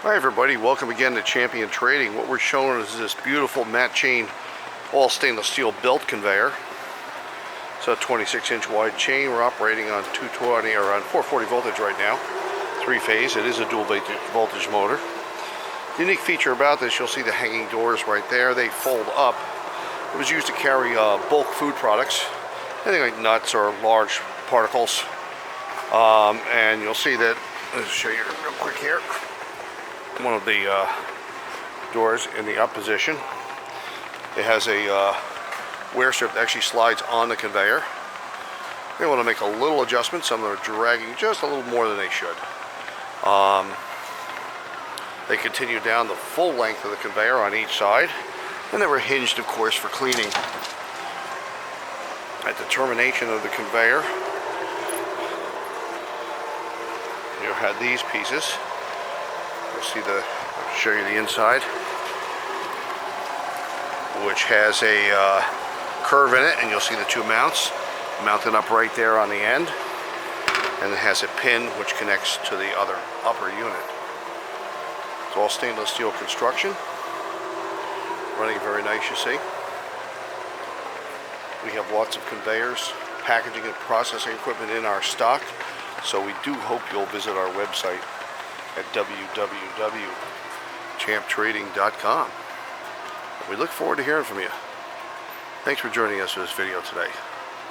Hi everybody, welcome again to Champion Trading. What we're showing is this beautiful matte chain all stainless steel belt conveyor. It's a 26-inch wide chain. We're operating on 220 or on 440 voltage right now. 3-phase. It is a dual voltage motor. The unique feature about this, you'll see the hanging doors right there. They fold up. It was used to carry bulk food products, anything like nuts or large particles. And you'll see that, let's show you real quick here. One of the doors in the up position. It has a wear strip that actually slides on the conveyor. They want to make a little adjustment. Some of them are dragging just a little more than they should. They continue down the full length of the conveyor on each side, and they were hinged, of course, for cleaning. At the termination of the conveyor, you had these pieces. You'll see I'll show you the inside, which has a curve in it, and you'll see the two mounts mounted up right there on the end, and it has a pin which connects to the other upper unit. It's all stainless steel construction, running very nice, you see. We have lots of conveyors, packaging and processing equipment in our stock, so we do hope you'll visit our website at www.champtrading.com. We look forward to hearing from you. Thanks for joining us for this video today.